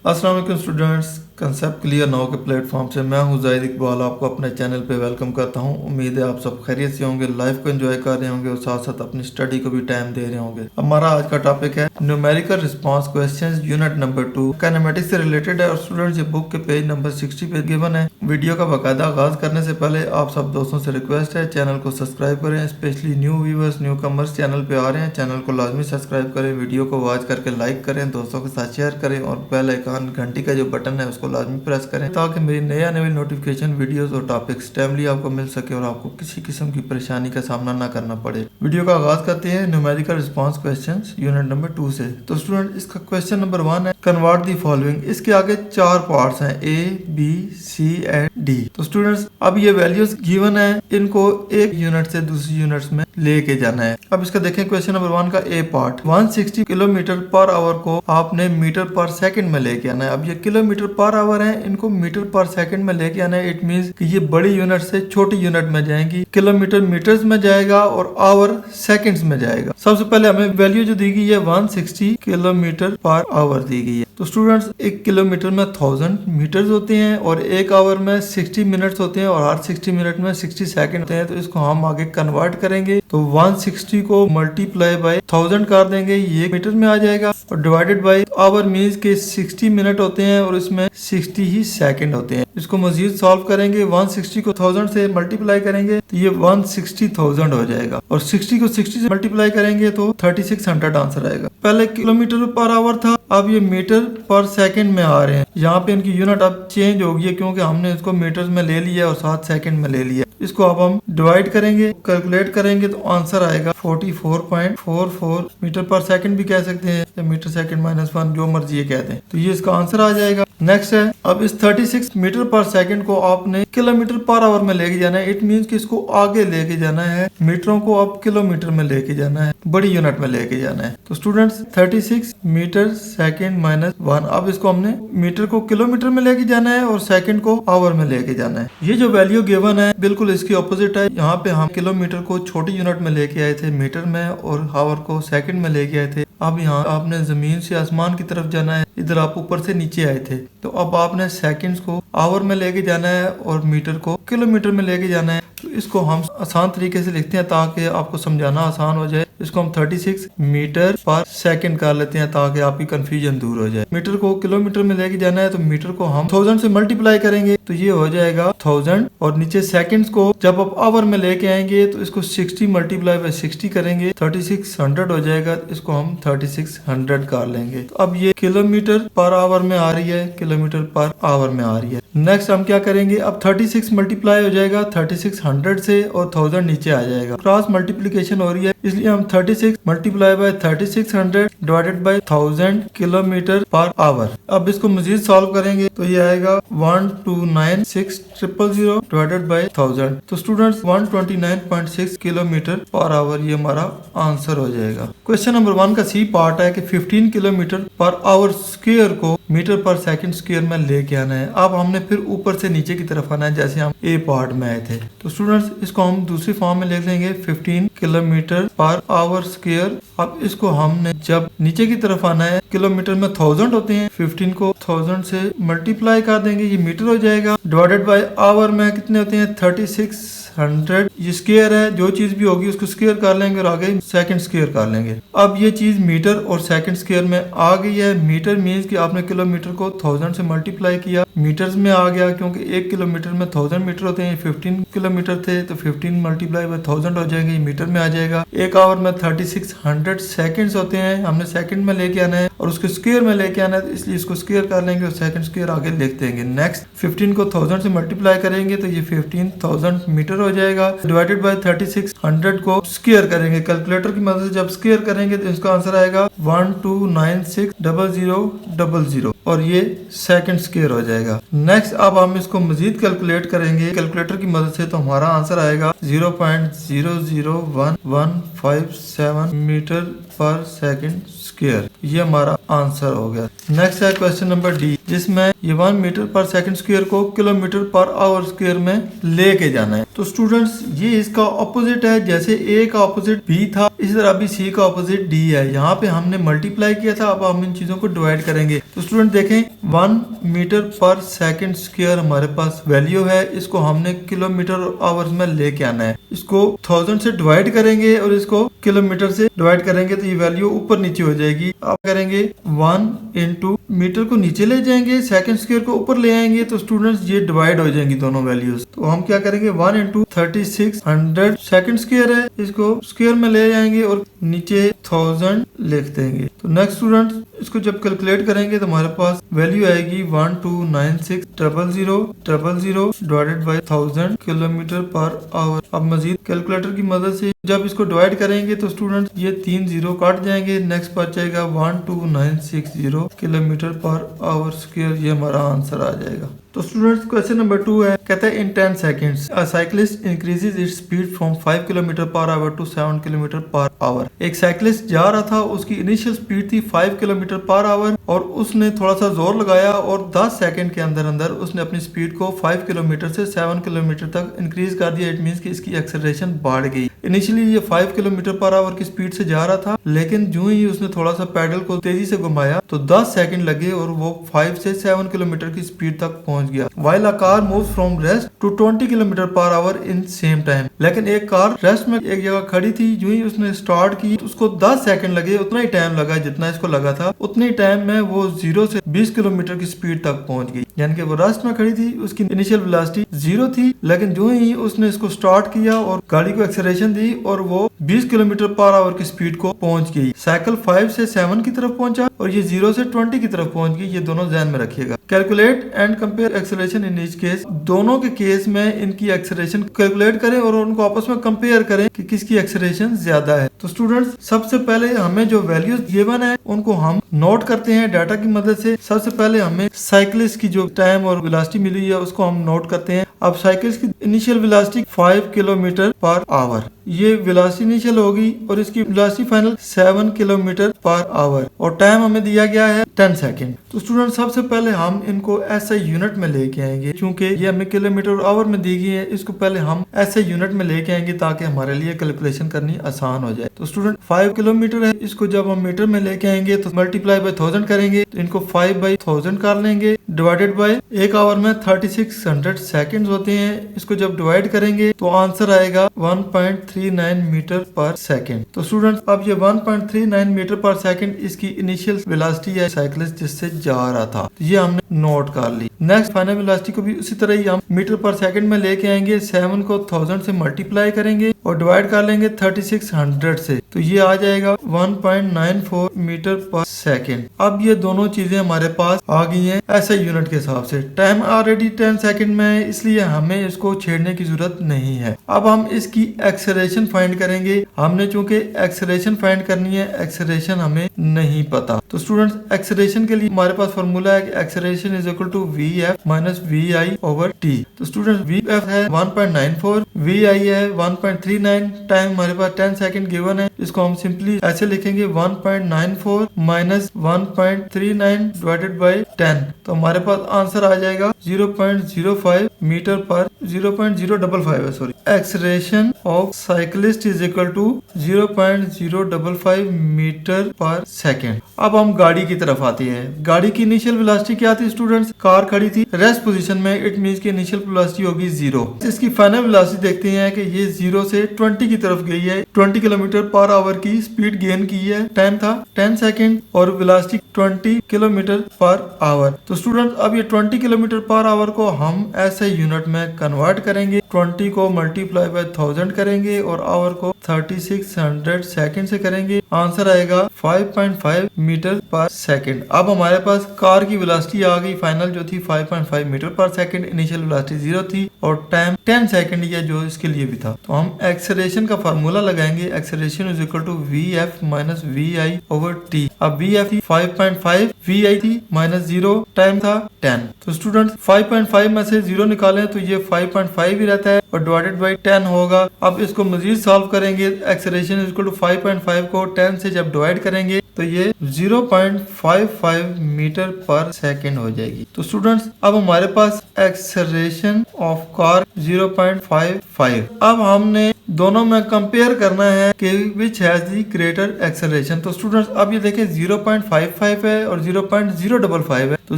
अस्सलाम वालेकुम students, concept clear now के प्लेटफॉर्म से मैं हूं जाहिद इकबाल, आपको अपने चैनल पे वेलकम करता हूं। उम्मीद है आप सब खैरियत से होंगे, लाइफ को एंजॉय कर रहे होंगे और साथ साथ अपनी स्टडी को भी टाइम दे रहे होंगे। हमारा आज का टॉपिक है numerical response questions, unit number 2 kinematics से रिलेटेड है। और स्टूडेंट्स ये बुक के पेज नंबर 60 पे गिवन है। वीडियो का बाकायदा आगाज करने से पहले आप सब दोस्तों से रिक्वेस्ट है चैनल को सब्सक्राइब करें, specially new viewers new commerce channel पे आ रहे हैं, चैनल को लाजमी सब्सक्राइब करें, वीडियो को वॉच करके लाइक करें, दोस्तों के साथ शेयर करें और बेल आइकन घंटी का जो बटन है उसको लाजमी प्रेस करें ताकि मेरी नई आने वाली नोटिफिकेशन वीडियोस और टॉपिक्स टाइमली आपको मिल सके और आपको किसी किस्म की परेशानी का सामना ना करना पड़े। वीडियो का आगाज करते हैं numerical response questions unit number 2 से। तो स्टूडेंट इसका क्वेश्चन नंबर 1 है कन्वर्ट दी फॉलोइंग। इसके आगे 4 पार्ट्स हैं A, B, C and D। तो स्टूडेंट्स अब ये वैल्यूज गिवन है, इनको एक यूनिट से दूसरी यूनिट्स में लेके जाना है। अब इसका देखें क्वेश्चन नंबर 1 का A part 160 kilometre per our को आपने मीटर पर सेकंड में लेके आना है। अब ये किलोमीटर पर आवर है, इनको मीटर पर सेकंड में लेके आना है। इट मींस कि ये बड़ी यूनिट से छोटी यूनिट में जाएंगी। किलोमीटर मीटर्स में जाएगा और आवर सेकंड्स में जाएगा। सबसे पहले हमें वैल्यू जो दी गई है 160 किलोमीटर पर आवर दी गई है। तो स्टूडेंट्स एक किलोमीटर में 1000 मीटर्स होते हैं और एक आवर में 60 मिनट्स होते हैं और हर 60 मिनट में 60 सेकंड होते हैं। तो इसको हम आगे कन्वर्ट करेंगे तो 160 को मल्टीप्लाई बाय 1000 कर देंगे, ये मीटर में आ जाएगा और डिवाइडेड बाय आवर मींस के 60 मिनट होते हैं और इसमें 60 ही सेकंड होते हैं। इसको मजीद सॉल्व करेंगे, 160 को 1000 से मल्टीप्लाई करेंगे तो ये 160,000 हो जाएगा और 60 को 60 से मल्टीप्लाई करेंगे तो 3600 आंसर आएगा। पहले किलोमीटर पर आवर था, अब ये मीटर पर सेकंड में आ रहे हैं। यहाँ पे इनकी यूनिट अब चेंज हो गई है क्योंकि हमने इसको मीटर्स में ले लिया और 7 सेकंड में ले लिया। इसको अब हम डिवाइड करेंगे, कैलकुलेट करेंगे तो आंसर आएगा 44.44 मीटर पर सेकंड भी कह सकते हैं या मीटर सेकंड -1 जो मर्जी ये कहते हैं। तो ये इसका आंसर आ जाएगा। नेक्स्ट है अब इस 36 मीटर पर सेकंड को आपने किलोमीटर पर आवर में लेके जाना है। इट मींस कि इसको आगे लेके जाना है, मीटरों को अब किलोमीटर में लेके जाना है, बड़ी यूनिट में लेके जाना है। तो स्टूडेंट्स 36 मीटर सेकंड -1, अब इसको हमने मीटर को किलोमीटर में लेके जाना है और सेकंड को आवर में लेके जाना है। ये जो वैल्यू गिवन है बिल्कुल इसकी ऑपोजिट है। यहाँ पे हम किलोमीटर को छोटी यूनिट में लेके आए थे मीटर में और आवर को सेकंड में लेके आए थे। अब यहाँ आपने जमीन से आसमान की तरफ जाना है, इधर आप ऊपर से नीचे आए थे। तो अब आपने सेकंड्स को आवर में लेके जाना है और मीटर को किलोमीटर में लेके जाना है। तो इसको हम आसान तरीके से लिखते हैं ताकि आपको समझाना आसान हो जाए। इसको हम 36 मीटर पर सेकंड कर लेते हैं ताकि आपकी कंफ्यूजन दूर हो जाए। मीटर को किलोमीटर में लेके जाना है तो मीटर को हम 1000 से मल्टीप्लाई करेंगे तो ये हो जाएगा 1000 और नीचे सेकंड्स को जब आप आवर में लेके आएंगे तो इसको 60 मल्टीप्लाई बाय 60 करेंगे 3600 हो जाएगा। इसको हम 3600 कर लेंगे। तो अब ये किलोमीटर पर आवर में आ रही है, किलोमीटर पर आवर में आ रही है। नेक्स्ट हम क्या करेंगे, अब 36 मल्टीप्लाई हो जाएगा 3600 से और 1000 नीचे आ जाएगा। क्रॉस मल्टीप्लिकेशन हो रही है इसलिए हम 36 multiply by 3600 divided by 1000 kilometre per our. अब इसको मजीद सॉल्व करेंगे तो ये आएगा 1296000 डिवाइडेड बाय 1000। तो स्टूडेंट्स 129.6 किलोमीटर पर आवर ये हमारा आंसर हो जाएगा। क्वेश्चन नंबर 1 का सी पार्ट है कि 15 किलोमीटर पर आवर स्क्वायर को मीटर पर सेकंड स्क्वायर में लेके आना है। अब हमने फिर ऊपर से नीचे की तरफ आना है जैसे हम ए पार्ट में आए थे। तो स्टूडेंट्स इसको हम दूसरी फॉर्म में लिख लेंगे 15 किलोमीटर पर आवर स्क्वायर। अब इसको हमने जब नीचे की तरफ आना है, किलोमीटर में 1000 होते हैं, 15 को 1000 से मल्टीप्लाई कर देंगे, ये मीटर हो जाएगा। डिवाइडेड बाय आवर में कितने होते हैं 3600। ये स्क्वायर है, जो चीज भी होगी उसको स्क्वायर कर लेंगे और आगे सेकंड स्क्वायर कर लेंगे। अब ये चीज मीटर और सेकंड स्क्वायर में आ गई है। मीटर मीन्स कि आपने किलोमीटर को 1000 से मल्टीप्लाई किया, मीटर्स में आ गया क्योंकि 1 किलोमीटर में 1000 मीटर होते हैं। 15 किलोमीटर थे तो 15 मल्टीप्लाई बाय 1000 हो जाएंगे, मीटर में आ जाएगा। एक आवर में 3600 सेकंड्स होते हैं, हमने सेकंड में लेके आना है और उसको स्क्वायर में लेके आना है, तो इसलिए इसको स्क्वायर कर लेंगे और सेकंड स्क्वायर आगे लिख देंगे। नेक्स्ट 15 को 1000 से मल्टीप्लाई करेंगे तो ये 15000 मीटर हो जाएगा। डिवाइडेड बाय 3600 को स्क्वायर करेंगे, कैलकुलेटर की मदद से जब स्क्वायर करेंगे तो इसका आंसर आएगा 1296000 और ये सेकंड स्क्वायर हो जाएगा। नेक्स्ट अब हम इसको मजीद कैलकुलेट करेंगे कैलकुलेटर की मदद से तो हमारा आंसर आएगा 0.001157 मीटर पर सेकंड स्क्वायर। ये हमारा आंसर हो गया। नेक्स्ट है क्वेश्चन नंबर डी। जिसमें ये 1 मीटर पर सेकंड स्क्वायर को किलोमीटर पर आवर स्क्वायर में लेके जाना है। तो स्टूडेंट्स ये इसका ऑपोजिट है, जैसे ए का ऑपोजिट बी था इसी तरह अभी सी का ऑपोजिट डी है। यहाँ पे हमने मल्टीप्लाई किया था, अब हम इन चीजों को डिवाइड करेंगे। तो स्टूडेंट देखें 1 मीटर पर सेकंड स्क्वायर हमारे पास वैल्यू है, इसको हमने किलोमीटर आवर्स में लेके आना है। इसको 1000 से डिवाइड करेंगे और इसको किलोमीटर से डिवाइड करेंगे तो ये वैल्यू ऊपर नीचे हो जाएगी। अब करेंगे 1 इंटू मीटर को नीचे ले जाएंगे, सेकंड स्क्वायर को ऊपर ले आएंगे तो स्टूडेंट्स ये डिवाइड हो जाएंगी दोनों वैल्यूज। तो हम क्या करेंगे 1 इंटू 3600 सेकंड स्क्वायर है, इसको स्क्वायर में ले जाएंगे और नीचे 1000 लिख देंगे। तो नेक्स्ट स्टूडेंट इसको जब कैलकुलेट करेंगे तो हमारे पास वैल्यू आएगी 12960000 divided by 1000 kilometre per our. अब मजीद कैलकुलेटर की मदद से जब इसको डिवाइड करेंगे तो स्टूडेंट ये 3 जीरो काट जाएंगे, नेक्स्ट बच जाएगा 12960 किलोमीटर पर आवर स्क्वायर। ये हमारा आंसर आ जाएगा। तो स्टूडेंट्स क्वेश्चन नंबर 2 है, कहता है in 10 seconds a cyclist increases its speed from 5 kilometre per hour to 7 kilometre per hour. एक साइक्लिस्ट जा रहा था, उसकी इनिशियल स्पीड थी 5 किलोमीटर पर आवर और उसने थोड़ा सा जोर लगाया और 10 सेकंड के अंदर अंदर उसने अपनी स्पीड को 5 किलोमीटर से 7 किलोमीटर तक इंक्रीज कर दिया। इट मींस कि इसकी एक्सेलरेशन बढ़ गई। इनिशियली ये 5 किलोमीटर पर आवर की स्पीड से जा रहा था, लेकिन जो ही उसने थोड़ा सा पैडल को तेजी से घुमाया तो 10 सेकंड लगे और वो 5 से 7 किलोमीटर की स्पीड तक पहुंच गया। While a car moves from rest to 20 kilometre per our in same time. लेकिन एक कार रेस्ट में एक जगह खड़ी थी, जो ही उसने स्टार्ट की तो उसको 10 सेकंड लगे, उतना ही टाइम लगा जितना इसको लगा था। उतनी टाइम में वो 0 से 20 किलोमीटर की स्पीड तक पहुंच गई। यानी कि वो रेस्ट में खड़ी थी, उसकी इनिशियल वेलोसिटी 0 थी, लेकिन जो ही उसने इसको स्टार्ट किया और गाड़ी को एक्सेलरेशन दी और वो 20 किलोमीटर पर आवर की स्पीड को पहुंच गई। साइकिल 5 से 7 की तरफ पहुंचा और ये 0 से 20 की तरफ पहुंच गई। ये दोनों ध्यान में रखिएगा। Calculate and compare acceleration in each case. दोनों के केस में इनकी एक्सेलरेशन कैलकुलेट करें और उनको आपस में कंपेयर करें कि किसकी एक्सेलरेशन ज्यादा है। तो स्टूडेंट्स सबसे पहले हमें जो वैल्यूज गिवन है उनको हम नोट करते हैं डाटा की मदद से। सबसे पहले हमें साइकिलिस्ट की जो टाइम और वेलोसिटी मिली है उसको हम नोट करते हैं। अब साइकिलिस्ट की initial velocity 5 kilometre per our, ये वेलोसिटी इनिशियल होगी और इसकी velocity final 7 kilometre per our और टाइम हमें दिया गया है 10 सेकंड। तो स्टूडेंट सबसे पहले हम इनको ऐसे यूनिट में लेके आएंगे, क्योंकि ये हमें किलोमीटर आवर में दी गई है। इसको पहले हम ऐसे यूनिट में लेके आएंगे ताकि हमारे लिए कैलकुलेशन करनी आसान हो जाए। तो स्टूडेंट 5 किलोमीटर है, इसको जब हम मीटर में लेके आएंगे तो मल्टीप्लाई बाय 1000 करेंगे, तो इनको 5 बाई 1000 कर लेंगे डिवाइडेड बाय एक आवर में 3600 सेकंड्स होते हैं। इसको जब डिवाइड करेंगे तो आंसर आएगा 1.39 मीटर पर सेकंड। तो स्टूडेंट्स अब ये 1.39 मीटर पर सेकंड इसकी इनिशियल वेलोसिटी है साइकिलिस्ट जिससे जा रहा था। तो ये हमने नोट कर ली। नेक्स्ट फाइनल वेलोसिटी को भी उसी तरह ही हम मीटर पर सेकंड में लेके आएंगे। 7 को 1000 से मल्टीप्लाई करेंगे और डिवाइड कर लेंगे 3600 से, तो ये आ जाएगा 1.94 मीटर पर सेकंड। अब ये दोनों चीजें हमारे पास आ गई हैं ऐसे यूनिट के हिसाब से। टाइम ऑलरेडी 10 सेकंड में है, इसलिए हमें इसको छेड़ने की जरूरत नहीं है। अब हम इसकी एक्सेलरेशन फाइंड करेंगे। हमने चूंकि एक्सेलरेशन फाइंड करनी है, एक्सेलरेशन हमें नहीं पता। तो स्टूडेंट्स एक्सेलरेशन के लिए हमारे पास फॉर्मूला है कि acceleration is equal to VF minus VI over T। तो स्टूडेंट्स VF है 1.94, VI है 1.39, टाइम हमारे पास 10 सेकंड गिवन है। इसको हम सिंपली ऐसे लिखेंगे 1.94 माइनस 1.39 डिवाइडेड बाय 10। तो हमारे पास आंसर आ जाएगा 0.05 metre per 0.055 sorry. Acceleration of cyclist is equal to 0.055 metre per second. अब हम गाड़ी की तरफ आते हैं। गाड़ी की इनिशियल वेलोसिटी क्या थी स्टूडेंट्स? कार खड़ी थी रेस्ट पोजीशन में, इट मींस की इनिशियल वेलोसिटी होगी 0। इसकी फाइनल वेलोसिटी देखते हैं कि ये 0 से 20 की तरफ गई है। 20 किलोमीटर पर आवर की स्पीड गेन की है। टाइम था 10 सेकंड और वेलोसिटी 20 किलोमीटर पर आवर। तो स्टूडेंट अब ये 20 किलोमीटर पर आवर को हम ऐसे यूनिट में कन्वर्ट करेंगे। 20 को मल्टीप्लाई बाय 1000 करेंगे और आवर को 3600 सेकंड से करेंगे। आंसर आएगा 5.5 मीटर पर सेकंड। अब हमारे पास कार की वेलोसिटी आ गई फाइनल जो थी 5.5 metre per second, initial velocity 0 थी और टाइम 10 सेकंड या जो इसके लिए भी था। तो हम एक्सेलरेशन का फार्मूला लगाएंगे। Acceleration is equal to VF minus VI over T। अब VF थी 5.5, VI थी माइनस 0, टाइम था 10। तो स्टूडेंट्स 5.5 में से 0 निकालें तो ये 5.5 ही रहता है और डिवाइडेड बाई 10 होगा। अब इसको मजीद सॉल्व करेंगे। एक्सेलरेशन इज इक्वल टू 5.5 को 10 से जब डिवाइड करेंगे तो ये 0.55 मीटर पर सेकंड हो जाएगी। तो स्टूडेंट्स अब हमारे पास एक्सेलरेशन ऑफ कार 0.55। अब हमने दोनों में कंपेयर करना है कि which has the greater acceleration. तो स्टूडेंट्स अब ये देखें 0.55 है और 0.055 है। तो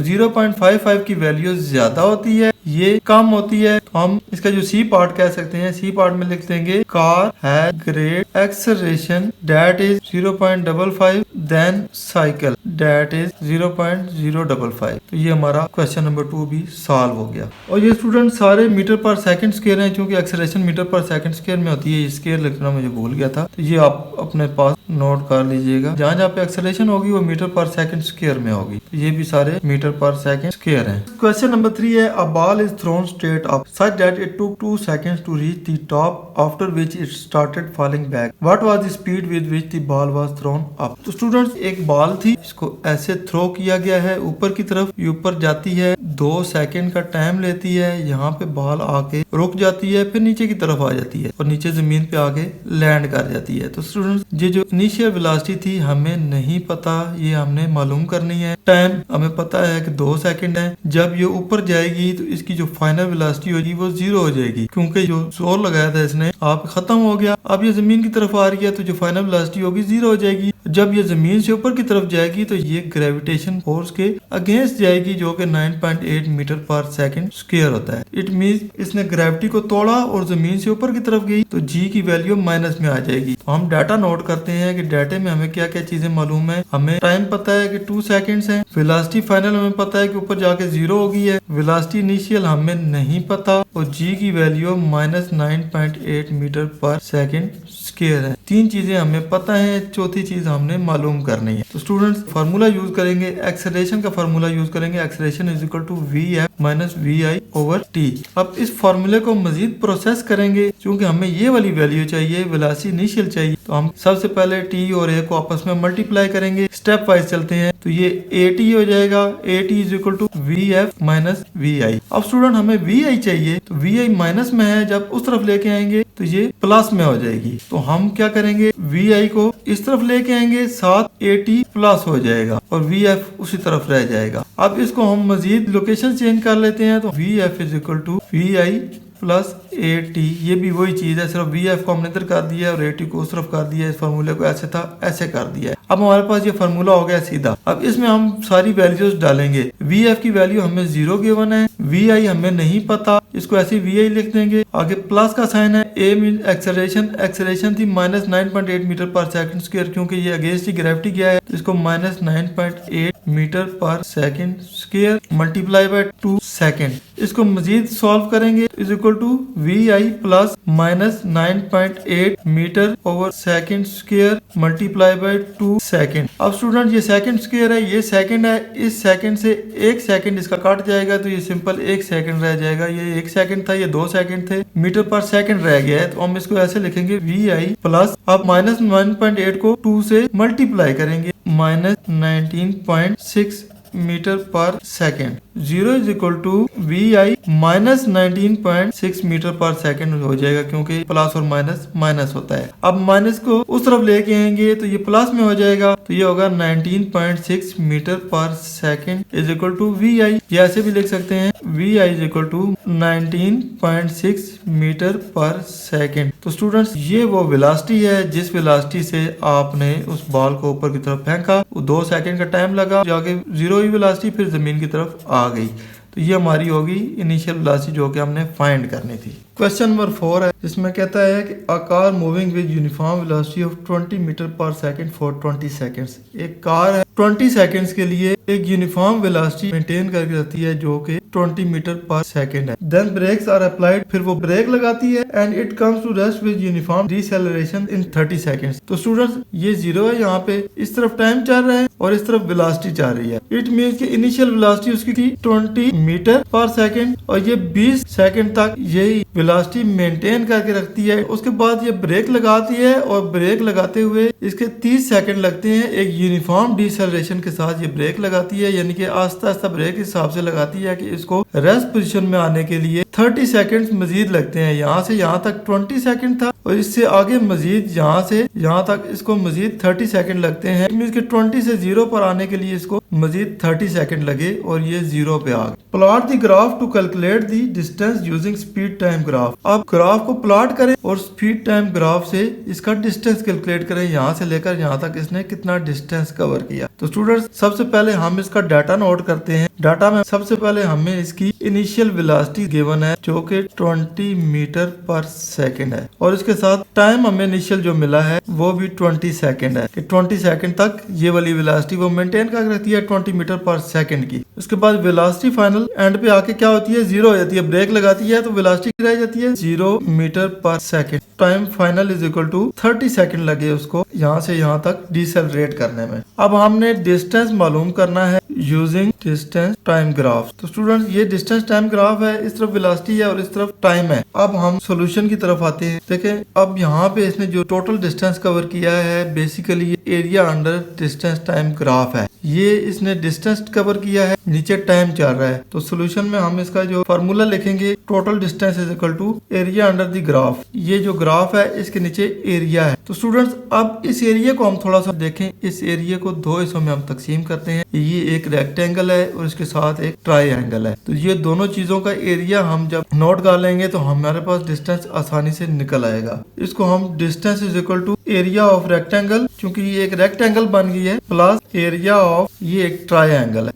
0.55 की वैल्यू ज्यादा होती है, ये कम होती है। तो हम इसका जो सी पार्ट कह सकते हैं, सी पार्ट में लिख देंगे car has great acceleration that is 0.55 than cycle that is 0.055। तो ये हमारा क्वेश्चन नंबर 2 भी सॉल्व हो गया। और ये स्टूडेंट सारे मीटर पर सेकंड स्क्वायर हैं, क्योंकि acceleration metre per second square में होती है। ये स्क्वायर लिखना मुझे भूल गया था, तो ये आप अपने पास नोट कर लीजिएगा। जहाँ जहाँ पे एक्सेलरेशन होगी वो मीटर पर सेकंड स्क्वायर में होगी। तो ये भी सारे मीटर पर सेकंड स्क्वायर हैं। क्वेश्चन नंबर 3 है a ball is throne straight up such that it took 2 seconds to reach the top after which it started falling back. What was the speed with which the ball was thrown up? तो students एक ball थी, इसको ऐसे throw किया गया है ऊपर की तरफ। ये ऊपर जाती है, 2 सेकंड का टाइम लेती है, यहाँ पे बॉल आके रुक जाती है, फिर नीचे की तरफ आ जाती है और नीचे जमीन पे आके लैंड कर जाती है। तो स्टूडेंट्स ये जो इनिशियल वेलोसिटी थी हमें नहीं पता, ये हमने मालूम करनी है। टाइम हमें पता है कि 2 सेकंड है। जब ये ऊपर जाएगी तो इसकी जो फाइनल वेलोसिटी होगी वो 0 हो जाएगी, क्योंकि जो जोर लगाया था इसने आप खत्म हो गया। अब ये जमीन की तरफ आ रही है तो जो फाइनल वेलोसिटी होगी 0 हो जाएगी। जब ये जमीन से ऊपर की तरफ जाएगी तो ये ग्रेविटेशन फोर्स के अगेंस्ट जाएगी, जो कि 9.8 मीटर पर सेकंड स्क्वायर होता है। इट मींस इसने ग्रेविटी को तोड़ा और जमीन से ऊपर की तरफ गई, तो जी की वैल्यू माइनस में आ जाएगी। तो हम डाटा नोट करते हैं कि डाटे में हमें क्या क्या चीजें मालूम है। हमें टाइम पता है कि 2 सेकंड्स है, वेलोसिटी फाइनल हमें पता है कि ऊपर जाके 0 हो गई है, वेलोसिटी इनिशियल हमें नहीं पता और जी की value -9.8 metre per second square है। 3 चीजें हमें पता है, चौथी चीज हमने मालूम करनी है। तो स्टूडेंट्स फार्मूला यूज करेंगे, एक्सेलरेशन का फार्मूला यूज करेंगे। Acceleration is equal to VF minus VI over T। अब इस फार्मूले को मजीद प्रोसेस करेंगे, क्योंकि हमें ये वाली वैल्यू चाहिए, वेलोसिटी इनिशियल चाहिए। तो हम सबसे पहले T और A को आपस में मल्टीप्लाई करेंगे। स्टेप वाइज चलते हैं, तो ये AT हो जाएगा। AT is equal to VF minus VI। अब स्टूडेंट हमें VI चाहिए, तो VI माइनस में है, जब उस तरफ लेके आएंगे तो ये प्लस में हो जाएगी। तो हम क्या करेंगे, VI को इस तरफ लेके आएंगे, साथ AT प्लस हो जाएगा और VF उसी तरफ रह जाएगा। अब इसको हम मजीद लोकेशन चेंज कर लेते हैं, तो VF is equal to VI plus AT। ये भी वही चीज है, सिर्फ VF को हमने इधर कर दिया और AT को उस तरफ कर दिया। इस फार्मूले को ऐसे था ऐसे कर दिया है। अब हमारे पास ये फार्मूला हो गया सीधा। अब इसमें हम सारी वैल्यूज डालेंगे। VF की वैल्यू हमें 0 गिवन है, VI हमें नहीं पता, इसको ऐसे VI लिख देंगे। आगे प्लस का साइन है। A मीन एक्सेलरेशन, एक्सेलरेशन थी -9.8 मीटर पर सेकंड स्क्वायर, क्योंकि ये अगेंस्ट ग्रेविटी गया है, तो इसको -9.8 metre per second square multiply by 2 second. इसको मजीद सॉल्व करेंगे, is equal to VI plus -9.8 metre over second square multiply by 2 second. अब स्टूडेंट ये सेकंड स्क्वायर है, ये सेकंड है, इस सेकंड से 1 सेकंड इसका कट जाएगा, तो ये सिंपल 1 सेकंड रह जाएगा। ये 1 सेकंड था, ये 2 सेकंड थे, मीटर पर सेकंड रह गया है। तो हम इसको ऐसे लिखेंगे VI प्लस, अब -9.8 को 2 से मल्टीप्लाई करेंगे, -19.6 metre per second. 0 is equal to VI minus 19.6 metre per second हो जाएगा, क्योंकि प्लस और माइनस माइनस होता है। अब माइनस को उस तरफ लेके आएंगे तो ये प्लस में हो जाएगा, तो ये होगा 19.6 metre per second is equal to VI। ये ऐसे भी लिख सकते हैं, VI is equal to 19.6 metre per second. तो स्टूडेंट्स ये वो वेलोसिटी है जिस वेलोसिटी से आपने उस बॉल को ऊपर की तरफ फेंका। 2 सेकंड का टाइम लगा, जाके 0 वेलोसिटी फिर जमीन की तरफ आ गई। तो ये हमारी होगी इनिशियल वेलोसिटी जो कि हमने फाइंड करनी थी। क्वेश्चन नंबर 4 है, जिसमें कहता है कि a car moving with uniform velocity of 20 metre per second for 20 seconds. एक कार है 20 सेकंड्स के लिए एक यूनिफॉर्म वेलोसिटी मेंटेन करके रखती है जो कि 20 मीटर पर सेकंड है। देन ब्रेक्स आर अप्लाइड, फिर वो ब्रेक लगाती है and it comes to rest with uniform deceleration in 30 seconds. तो स्टूडेंट्स ये 0 है, यहाँ पे इस तरफ टाइम चल रहा है और इस तरफ वेलोसिटी चल रही है। इट मींस कि इनिशियल वेलोसिटी उसकी थी 20 मीटर पर सेकंड और ये 20 सेकंड तक यही वेलोसिटी मेंटेन करके रखती है। उसके बाद ये ब्रेक लगाती है और ब्रेक लगाते हुए इसके 30 सेकंड लगते हैं। एक यूनिफॉर्म डिसेलरेशन के साथ ये ब्रेक लगाती है, यानी कि आस्ता आस्ता ब्रेक इस हिसाब से लगाती है कि इसको रेस्ट पोजीशन में आने के लिए 30 सेकंड्स मजीद लगते हैं। यहाँ से यहाँ तक 20 सेकंड था और इससे आगे मजीद यहाँ से यहाँ तक इसको मजीद 30 सेकंड लगते हैं। मींस कि 20 से 0 पर आने के लिए इसको मजीद 30 सेकंड लगे और ये 0 पे आ गए। Plot the graph to calculate the distance using speed time graph. अब ग्राफ को प्लॉट करें और स्पीड टाइम ग्राफ से इसका डिस्टेंस कैलकुलेट करें, यहाँ से लेकर यहाँ तक इसने कितना डिस्टेंस कवर किया। तो स्टूडेंट्स सबसे पहले हम इसका डाटा नोट करते हैं। डाटा में सबसे पहले हमें इसकी इनिशियल वेलोसिटी गिवन है जो कि 20 मीटर पर सेकंड है और इसके साथ टाइम हमें इनिशियल जो मिला है वो भी 20 सेकंड है कि 20 सेकंड तक ये वाली वेलोसिटी वो मेंटेन कर रहती है 20 मीटर पर सेकंड की। उसके बाद वेलोसिटी फाइनल एंड पे आके क्या होती है, 0 हो जाती है, ब्रेक लगाती है तो वेलोसिटी रह जाती है 0 metre per second. Time final is equal to 30 second लगे उसको यहाँ से यहाँ तक डिसेलरेट करने में। अब हमने डिस्टेंस मालूम करना है यूजिंग डिस्टेंस टाइम ग्राफ। तो स्टूडेंट्स ये डिस्टेंस टाइम ग्राफ है, इस तरफ वेलोसिटी है और इस तरफ टाइम है। अब हम सॉल्यूशन की तरफ आते हैं। देखें अब यहाँ पे इसने जो टोटल डिस्टेंस कवर किया है बेसिकली ये area under distance time graph है। ये इसने डिस्टेंस कवर किया है, नीचे टाइम चल रहा है। तो सॉल्यूशन में हम इसका जो फार्मूला लिखेंगे total distance is equal to area under the graph. ये जो ग्राफ है इसके नीचे एरिया है। तो स्टूडेंट्स अब इस एरिया को हम थोड़ा सा देखें। इस एरिया को दो हिस्सों में हम तकसीम करते हैं। ये एक रेक्टेंगल है और इसके साथ एक ट्राइंगल है। तो ये दोनों चीजों का एरिया हम जब नोट कर लेंगे तो हमारे पास डिस्टेंस आसानी से निकल आएगा। इसको हम distance is equal to area of rectangle, क्योंकि ये एक रेक्टेंगल बन गई है, प्लस एरिया ऑफ ये एक ट्राइंगल है।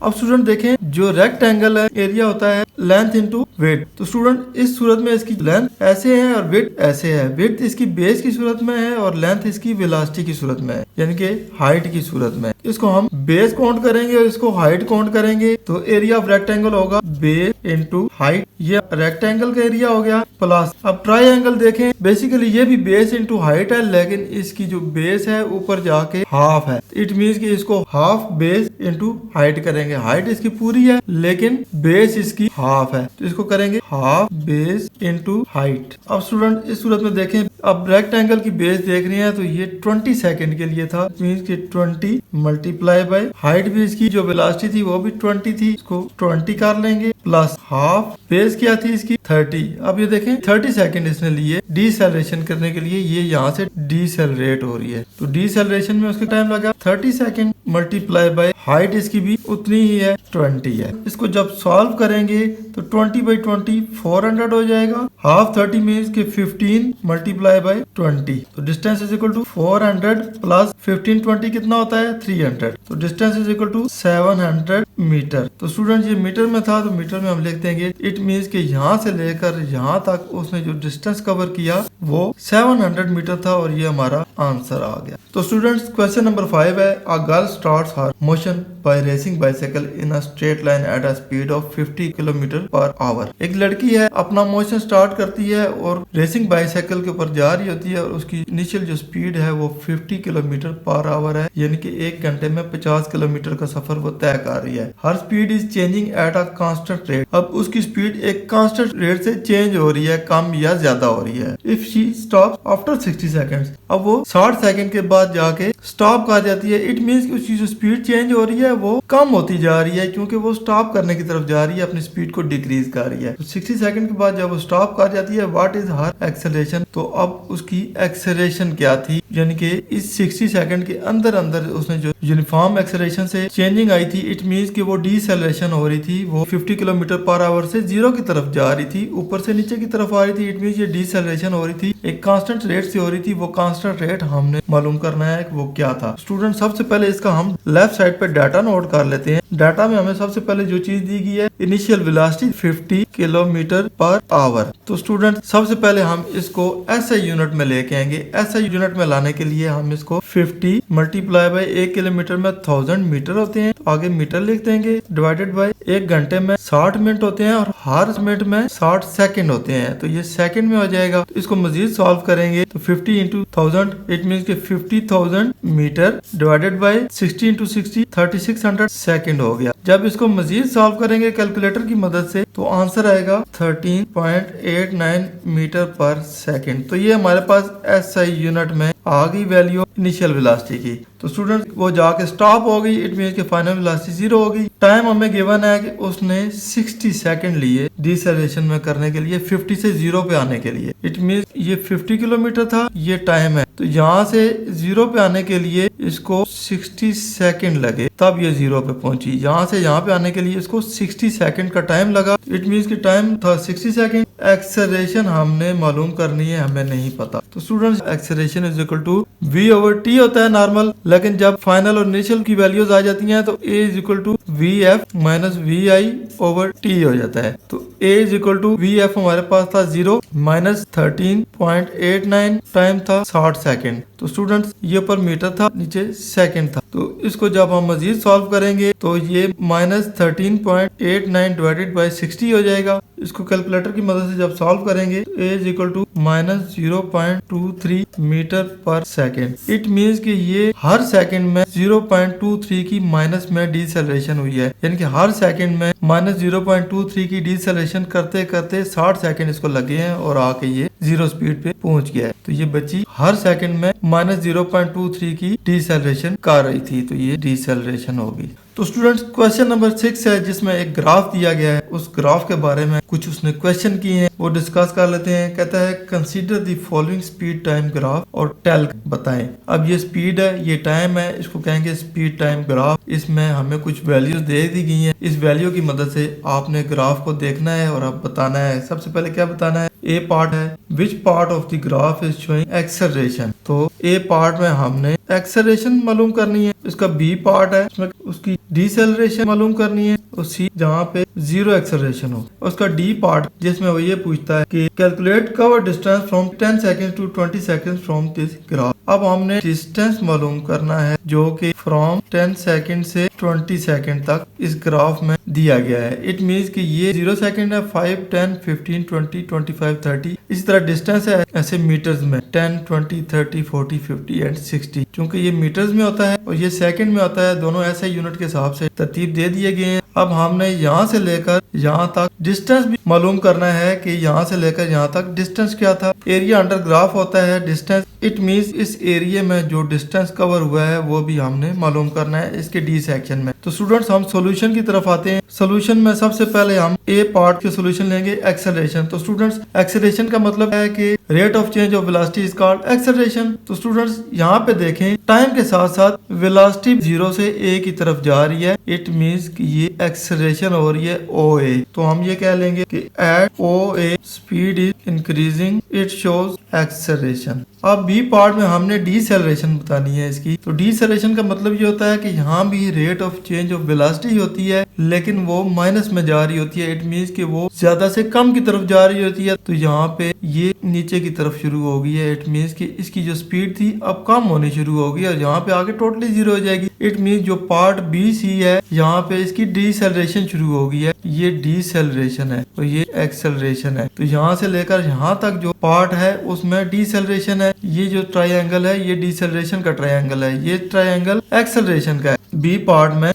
अब स्टूडेंट देखें जो रेक्टेंगल है एरिया होता है लेंथ इनटू विड्थ। तो स्टूडेंट इस सूरत में इसकी लेंथ ऐसे है और विड्थ ऐसे है। विड्थ इसकी बेस की सूरत में है और लेंथ इसकी वेलोसिटी की सूरत में है, यानी कि हाइट की सूरत में। इसको हम बेस काउंट करेंगे और इसको हाइट काउंट करेंगे तो एरिया ऑफ रेक्टेंगल होगा बेस इनटू हाइट। ये रेक्टेंगल का एरिया हो गया प्लस। अब ट्राइंगल देखें बेसिकली ये भी बेस इनटू हाइट है, लेकिन इसकी जो बेस है ऊपर जाके हाफ है। इट मीन्स कि इसको हाफ बेस इनटू हाइट करेंगे। हाइट इसकी पूरी है लेकिन बेस इसकी हाफ है, तो इसको करेंगे हाफ बेस इनटू हाइट। अब स्टूडेंट इस सूरत में देखें अब रेक्टेंगल की बेस देख रहे हैं तो ये 20 सेकंड के लिए था, मींस कि 20 मल्टीप्लाई बाय हाइट भी इसकी जो वेलोसिटी थी वो भी 20 थी, इसको 20 कर लेंगे प्लस हाफ बेस क्या थी इसकी 30। अब ये देखें 30 सेकंड इसने लिए डिसेलरेशन करने के लिए, ये यहाँ से डिसेलरेट हो रही है तो डिसेलरेशन में उसका टाइम लगा 30 सेकंड मल्टीप्लाई बाय हाइट इसकी भी उतनी ही है 20 है। इसको जब सॉल्व करेंगे तो 20 बाई 20 400 हो जाएगा। हाफ 30 मीन्स के 15 मल्टीप्लाई बाय 20 तो distance is equal to 400 plus 15 20 कितना होता है 300। तो distance is equal to 700 metre. तो स्टूडेंट ये मीटर में था तो मीटर में हम लिख देंगे इट मीन्स के यहाँ से लेकर यहाँ तक उसने जो डिस्टेंस कवर किया वो 700 मीटर था और ये हमारा आंसर आ गया। तो स्टूडेंट्स क्वेश्चन नंबर 5 है a girl starts her motion by racing bicycle in a straight line at a speed of 50 kilometre per hour. एक लड़की है अपना मोशन स्टार्ट करती है और रेसिंग बाइसाइकिल के ऊपर जा रही होती है और उसकी इनिशियल जो स्पीड है वो 50 किलोमीटर पर आवर है, यानी कि 1 घंटे में 50 किलोमीटर का सफर वो तय कर रही है। Her speed is changing at a constant rate. अब उसकी स्पीड एक कांस्टेंट रेट से चेंज हो रही है, कम या ज्यादा हो रही है। If she stops after 60 seconds, अब वो 60 सेकंड के बाद जाके स्टॉप कर जाती है। इट मीन्स कि उसकी जो स्पीड चेंज हो रही है वो कम होती जा रही है क्योंकि वो स्टॉप करने की तरफ जा रही है, अपनी स्पीड को डिक्रीज कर रही है। तो 60 सेकंड के बाद जब वो स्टॉप कर जाती है व्हाट इज हर एक्सेलरेशन, तो अब उसकी एक्सेलरेशन क्या थी, यानी कि इस 60 सेकंड के अंदर अंदर उसने जो यूनिफॉर्म एक्सेलरेशन से चेंजिंग आई थी, इट मीन्स कि वो डिसेलरेशन हो रही थी, वो 50 किलोमीटर पर आवर से 0 की तरफ जा रही थी, ऊपर से नीचे की तरफ आ रही थी। इट मीन्स ये डिसेलरेशन हो रही थी, एक कांस्टेंट रेट से हो रही थी। वो कांस्टेंट रेट हमने मालूम करना है कि वो क्या था। स्टूडेंट सबसे पहले इसका हम लेफ्ट साइड पे डाटा नोट कर लेते हैं। डाटा में हमें सबसे पहले जो चीज दी गई है initial velocity 50 kilometre per our. तो स्टूडेंट सबसे पहले हम इसको SI यूनिट में लेके आएंगे। SI यूनिट में लाने के लिए हम इसको 50 मल्टीप्लाई बाय 1 किलोमीटर में 1000 मीटर होते हैं, तो आगे मीटर लिख देंगे, डिवाइडेड बाय 1 घंटे में 60 मिनट होते हैं और हर मिनट में 60 सेकंड होते हैं, तो ये सेकंड में हो जाएगा। तो इसको मजीद सॉल्व करेंगे तो 50 इंटू 50,000, इट मीन्स कि 50,000 metre divided by 60 into 60 3600 second हो गया। जब इसको मजीद सॉल्व करेंगे कैलकुलेटर की मदद से तो आंसर आएगा 13.89 मीटर पर सेकेंड। तो ये हमारे पास SI यूनिट में आ गई वैल्यू इनिशियल वेलोसिटी की। तो स्टूडेंट वो जाके स्टॉप हो गई, इट मीन्स कि फाइनल वेलोसिटी 0 हो गई। टाइम हमें गिवन है कि उसने 60 सेकंड लिए डिसेलेरेशन में करने के लिए 50 से 0 पे आने के लिए। इट मीन्स ये 50 किलोमीटर था, ये टाइम है। तो यहाँ से 0 पे आने के लिए इसको 60 सेकंड लगे, तब ये 0 पे पहुंची। यहाँ से यहाँ पे आने के लिए इसको 60 सेकंड का टाइम लगा। इट मीन्स कि टाइम था 60 सेकंड। एक्सेलरेशन हमने मालूम करनी है, हमें नहीं पता। तो students acceleration is equal to v/t होता है नॉर्मल, लेकिन जब फाइनल और इनिशियल की वैल्यूज आ जाती हैं तो a is equal to vf minus vi/t हो जाता है। तो a is equal to vf हमारे पास था 0 माइनस 13.89, टाइम था 60 सेकंड। तो स्टूडेंट्स ये ऊपर मीटर था, नीचे सेकंड था। तो इसको जब हम मजीद सॉल्व करेंगे तो ये माइनस 13.89 डिवाइडेड बाई 60 हो जाएगा। इसको कैलकुलेटर की मदद से जब सॉल्व करेंगे तो a is equal to minus 0.23 metre per second. It means कि ये हर सेकंड में 0.23 की माइनस में डिसेलरेशन हुई है, यानी कि हर सेकंड में माइनस 0.23 की डिसेलरेशन करते करते 60 सेकंड इसको लगे हैं और आके ये 0 स्पीड पे पहुंच गया है। तो ये बच्ची हर सेकंड में माइनस 0.23 की डिसेलरेशन कर रही थी, तो ये डिसेलरेशन होगी। तो स्टूडेंट्स क्वेश्चन नंबर 6 है जिसमें एक ग्राफ दिया गया है। उस ग्राफ के बारे में कुछ उसने क्वेश्चन किए हैं, वो डिस्कस कर लेते हैं। कहता है consider the following speed time graph और टेल बताएं। अब ये स्पीड है, ये टाइम है, इसको कहेंगे स्पीड टाइम ग्राफ। इसमें हमें कुछ वैल्यूज दे दी गई हैं। इस वैल्यू की मदद से आपने ग्राफ को देखना है और आप बताना है। सबसे पहले क्या बताना है, ए पार्ट है which part of the graph is showing acceleration. तो ए पार्ट में हमने एक्सेलरेशन मालूम करनी है। इसका बी पार्ट है, उसमें उसकी डिसेलरेशन मालूम करनी है। और सी जहाँ पे 0 एक्सेलरेशन हो। उसका डी पार्ट जिसमें वो ये पूछता है कि calculate cover distance from 10 second to 20 second from this graph. अब हमने डिस्टेंस मालूम करना है जो कि फ्रॉम 10 सेकंड से 20 सेकंड तक इस ग्राफ में दिया गया है। इट मीन्स कि ये 0 सेकंड है, 5, 10, 15, 20, 25, 30। इसी तरह डिस्टेंस है ऐसे मीटर्स में 10, 20, 30, 40, 50 एंड 60। क्योंकि ये मीटर्स में होता है और ये सेकंड में होता है, दोनों ऐसे यूनिट के हिसाब से तरतीब दे दिए गए हैं। अब हमने यहाँ से लेकर यहाँ तक डिस्टेंस भी मालूम करना है कि यहाँ से लेकर यहाँ तक डिस्टेंस क्या था। एरिया अंडर ग्राफ होता है डिस्टेंस। इट मीन्स इस एरिया में जो डिस्टेंस कवर हुआ है वो भी हमने मालूम करना है इसके डी सेक्शन में। तो स्टूडेंट्स हम सॉल्यूशन की तरफ आते हैं। सॉल्यूशन में सबसे पहले हम ए पार्ट के सॉल्यूशन लेंगे एक्सेलरेशन। तो स्टूडेंट्स एक्सेलरेशन का मतलब है कि rate of change of velocity is called acceleration. तो स्टूडेंट्स यहाँ पे देखें टाइम के साथ साथ वेलोसिटी 0 से ए की तरफ जा रही है। इट मीन्स कि ये एक्सेलरेशन हो रही है OA। तो हम ये कह लेंगे कि at OA speed is increasing, it shows acceleration. अब बी पार्ट में हमने डिसेलरेशन बतानी है इसकी। तो डिसेलरेशन का मतलब ये होता है कि यहाँ भी rate of change of velocity होती है लेकिन वो माइनस में जा रही होती है। इट मीन्स कि वो ज्यादा से कम की तरफ जा रही होती है। तो यहाँ पे ये नीचे की तरफ शुरू हो गई है। इट मीन्स कि इसकी जो स्पीड थी अब कम होनी शुरू होगी और यहाँ पे आगे टोटली 0 हो जाएगी। इट मीन्स जो पार्ट BC है यहाँ पे इसकी डिसेलरेशन शुरू हो गई है। ये डिसेलरेशन है और ये एक्सेलरेशन है। तो यहाँ से लेकर यहाँ तक जो पार्ट है उसमें डिसेलरेशन है। ये जो ट्रायंगल है ये डिसेलरेशन का ट्रायंगल है, ये ट्रायंगल एक्सेलरेशन का है। बी पार्ट में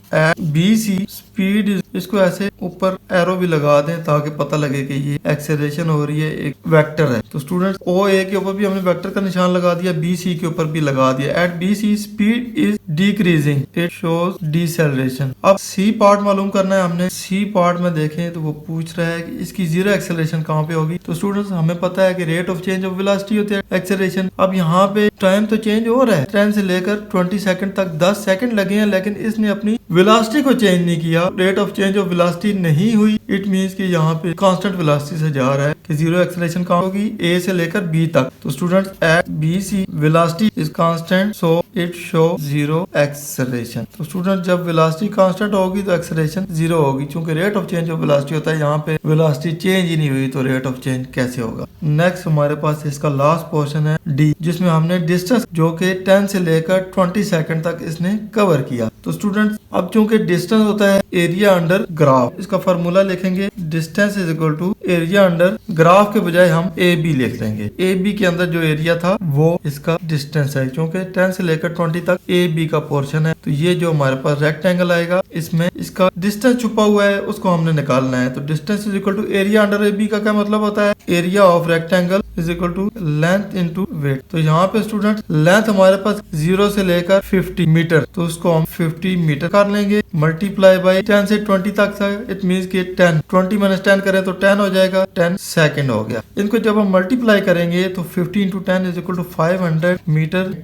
BC स्पीड, इसको ऐसे ऊपर एरो भी लगा दें ताकि पता लगे कि ये एक्सेलरेशन हो रही है, एक वेक्टर है। तो स्टूडेंट्स OA के ऊपर भी हमने वेक्टर का निशान लगा दिया, BC के ऊपर भी लगा दिया। At BC speed is decreasing, it shows deceleration. अब C पार्ट मालूम करना है हमने। C पार्ट में देखें तो वो पूछ रहा है कि इसकी 0 एक्सेलरेशन कहाँ पे होगी। तो स्टूडेंट्स हमें पता है कि rate of change of velocity होती है एक्सेलरेशन। अब यहाँ पे टाइम तो चेंज हो रहा है, 10 से लेकर 20 सेकंड तक 10 सेकंड लगे हैं, लेकिन इसने अपनी वेलोसिटी को चेंज नहीं किया। Rate of change of velocity नहीं हुई। इट मीन्स कि यहाँ पे कांस्टेंट वेलोसिटी से जा रहा है कि 0 एक्सेलरेशन कहाँ होगी, A से लेकर B तक। तो students at BC velocity is constant, so it show 0 acceleration. तो स्टूडेंट जब वेलोसिटी कांस्टेंट होगी तो एक्सेलरेशन 0 होगी, क्योंकि rate of change of velocity होता है। यहाँ पे वेलोसिटी चेंज ही नहीं हुई तो रेट ऑफ चेंज कैसे होगा। नेक्स्ट हमारे पास इसका लास्ट पोर्शन है D, जिसमें हमने डिस्टेंस जो कि 10 से लेकर 20 सेकंड तक इसने कवर किया। तो स्टूडेंट्स अब चूंकि डिस्टेंस होता है एरिया अंडर ग्राफ, इसका फार्मूला लिखेंगे distance is equal to area under graph के बजाय हम ए बी लिख लेंगे। ए बी के अंदर जो एरिया था वो इसका डिस्टेंस है, क्योंकि 10 से लेकर 20 तक ए बी का पोर्शन है। तो ये जो हमारे पास रेक्टेंगल आएगा इसमें इसका डिस्टेंस छुपा हुआ है, उसको हमने निकालना है। तो distance is equal to area under A B का क्या मतलब होता है, area of rectangle is equal to length into weight. तो यहाँ पे स्टूडेंट लेंथ हमारे पास 0 से लेकर 50 मीटर, तो उसको हम 50 मीटर कर लेंगे मल्टीप्लाई बाई 10 से 20 तक था। इट मीन्स कि 10 20 माइनस 10 करें तो 10 हो जाएगा, 10 सेकंड हो गया। इनको जब हम मल्टीप्लाई करेंगे तो 50 into 10 is equal to 500 metre,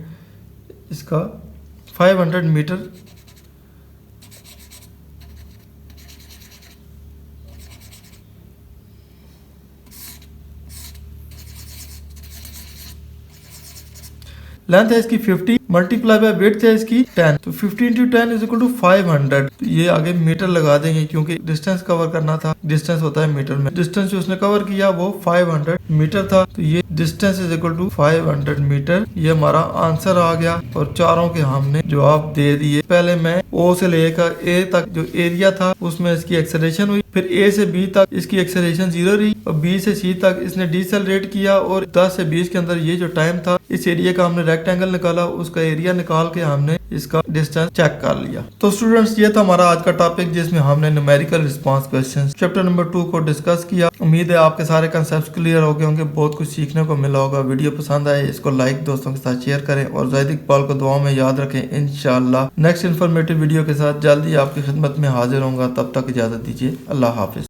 इसका 500 मीटर लेंथ है इसकी 50 मल्टीप्लाई बाय वेट है इसकी 10, तो 50 इंटू 10 इज इक्वल टू 500। तो ये आगे मीटर लगा देंगे क्योंकि डिस्टेंस कवर करना था, डिस्टेंस होता है मीटर में। डिस्टेंस जो उसने कवर किया वो 500 मीटर था, तो ये distance is equal to 500 metre. ये हमारा आंसर आ गया और चारों के हमने जवाब दे दिए। पहले मैं ओ से लेकर ए तक जो एरिया था उसमें इसकी एक्सेलरेशन हुई, फिर ए से बी तक इसकी एक्सेलरेशन 0 रही और बी से सी तक इसने डिसेलरेट किया और 10 से 20 के अंदर ये जो टाइम था इस एरिया का हमने रेक्टेंगल निकाला, उसका एरिया निकाल के हमने इसका डिस्टेंस चेक कर लिया। तो स्टूडेंट्स ये था हमारा आज का टॉपिक जिसमें हमने numerical response questions chapter number 2 को डिस्कस किया। उम्मीद है आपके सारे कंसेप्ट क्लियर हो गए होंगे, बहुत कुछ सीखने को मिला होगा। वीडियो पसंद आए इसको लाइक दोस्तों के साथ शेयर करें और ज़ाहिद इकबाल को दुआ में याद रखें। इंशाल्लाह नेक्स्ट इन्फॉर्मेटिव वीडियो के साथ जल्दी आपकी खिदमत में हाजिर होऊंगा, तब तक इजाजत दीजिए। अल्लाह हाफिज।